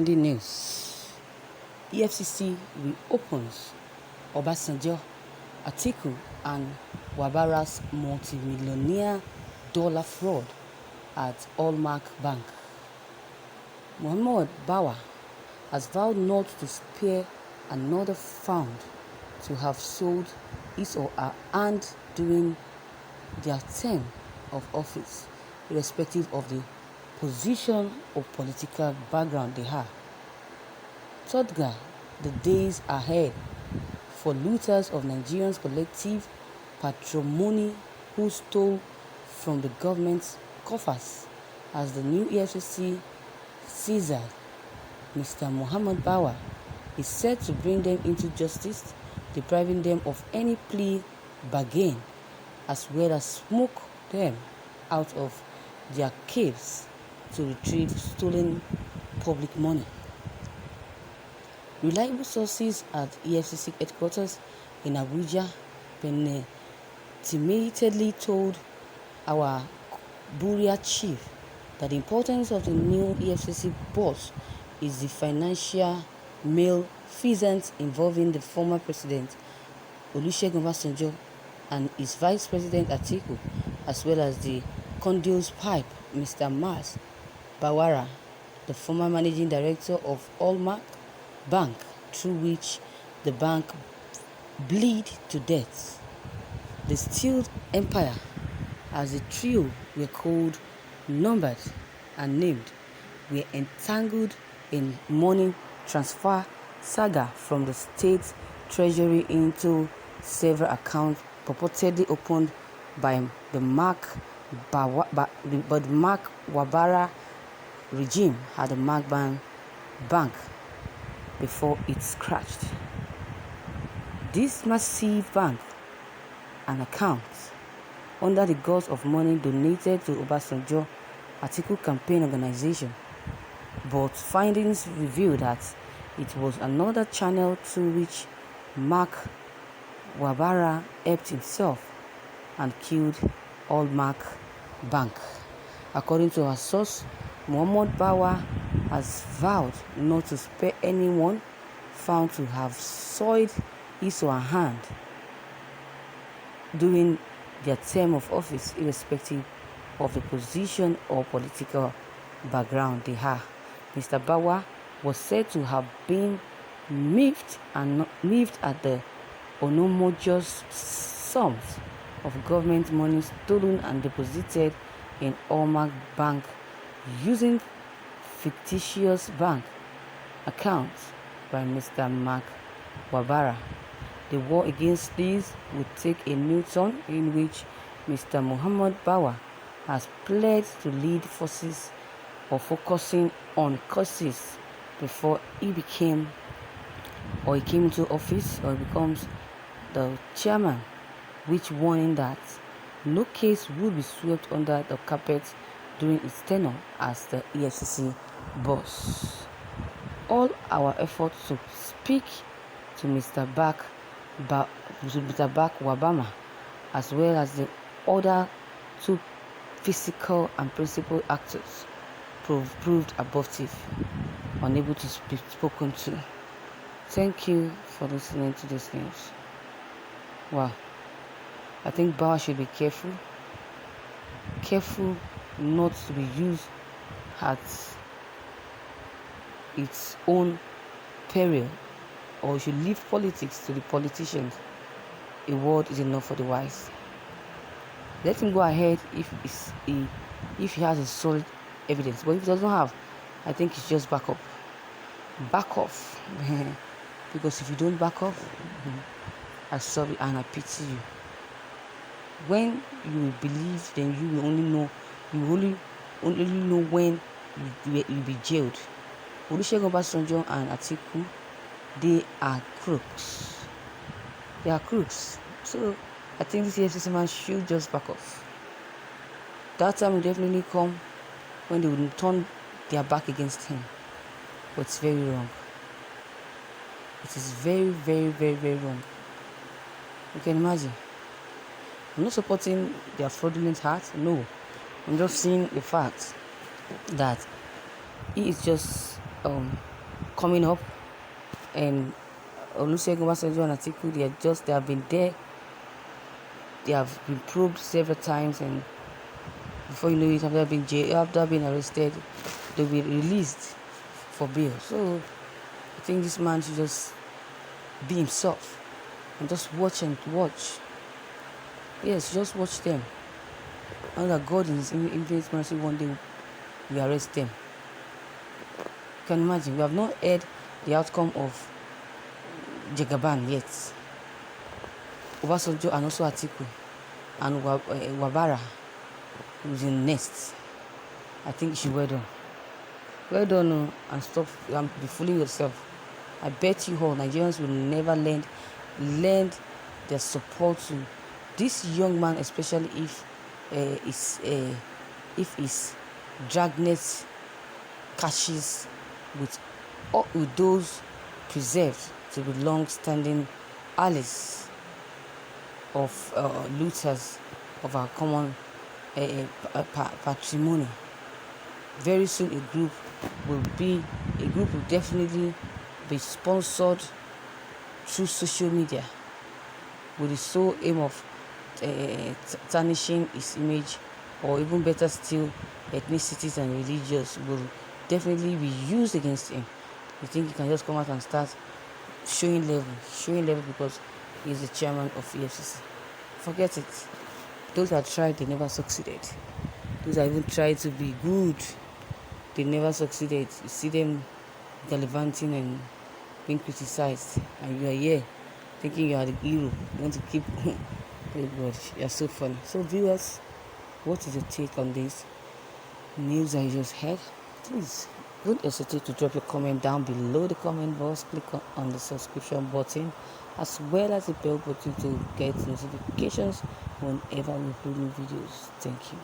Trending news. Efcc reopens Obasanjo, Atiku and Wabaras multi-millionaire dollar fraud at Hallmark Bank. Muhammad Bawa has vowed not to spare another found to have sold his or her hand during their term of office, irrespective of the position or political background they have. Third guy, the days ahead for looters of Nigerians' collective patrimony who stole from the government's coffers, as the new Efcc Caesar, Mr. Muhammad Bawa, is set to bring them into justice, depriving them of any plea bargain, as well as smoke them out of their caves to retrieve stolen public money. Reliable sources at Efcc headquarters in Abuja penetratedly told our Buria chief that the importance of the new Efcc boss is the financial malfeasance involving the former president Olusegun Obasanjo and his vice president Atiku, as well as the conduit pipe Mr. Mas Bawara, the former managing director of Hallmark Bank, through which the bank bled to death. The Stealed Empire, as the trio were called, numbered and named, were entangled in money transfer saga from the state treasury into several accounts purportedly opened by the Mark Wabaras regime at the Mark Bank before it crashed. This massive bank and accounts under the guise of money donated to Obasanjo Atiku campaign organization, but findings revealed that it was another channel through which Mark Wabaras helped himself and killed Hallmark Bank. According to our source, Muhammad Bawa has vowed not to spare anyone found to have soiled his or her hand during their term of office, irrespective of the position or political background they have. Mr. Bawa was said to have been miffed at the enormous sums of government money stolen and deposited in Hallmark Bank using fictitious bank accounts by Mr. Mark Wabaras. The war against these would take a new turn, in which Mr. Muhammad Bawa has pledged to lead forces or focusing on causes before he came into office or becomes the chairman, which warning that no case would be swept under the carpet during his tenure as the Efcc boss. All our efforts to speak to Mr. Wabama, as well as the other two physical and principal actors, proved abortive, unable to be spoken to. Thank you for listening to this news. Wow. I think Bawa should be careful not to be used at its own peril, or should leave politics to the politicians. A word is enough for the wise. Let him go ahead if he has a solid evidence, but if he doesn't have, I think it's just back off because if you don't back off, I sorry and I pity you. When you will believe, then you will only know when you'll be jailed. Olusegun Obasanjo and Atiku, they are crooks. So I think this EFCC man should just back off. That time will definitely come when they will turn their back against him. But it's very wrong. It is very, very, very, very wrong. You can imagine. I'm not supporting their fraudulent heart. No. I'm just seeing the fact that he is just coming up, and Olusegun Obasanjo and Atiku, they have been there. They have been probed several times, and before you know it, after being arrested, they'll be released for bail. So I think this man should just be himself and just watch. Yes, just watch them. And that God in His infinite mercy one day will arrest them. You can imagine, we have not heard the outcome of Jagaban yet. Obasanjo and also Atiku and Wabaras, who's in next. I think you should well done. Well done, and stop be fooling yourself. I bet you all Nigerians will never lend their support to this young man, especially if his dragnet catches with those preserved to be long-standing allies of looters of our common patrimony. Very soon a group will definitely be sponsored through social media with the sole aim of tarnishing his image, or even better still, ethnicities and religions will definitely be used against him. You think he can just come out and start showing level because he's the chairman of Efcc? Forget it. Those that tried, they never succeeded. Those that even tried to be good, they never succeeded. You see them gallivanting and being criticized, and you are here thinking you are the hero. You want to keep oh God, you're so funny. So viewers, what is your take on this news I just heard? Please don't hesitate to drop your comment down below the comment box. Click on the subscription button as well as the bell button to get notifications whenever we upload new videos. Thank you.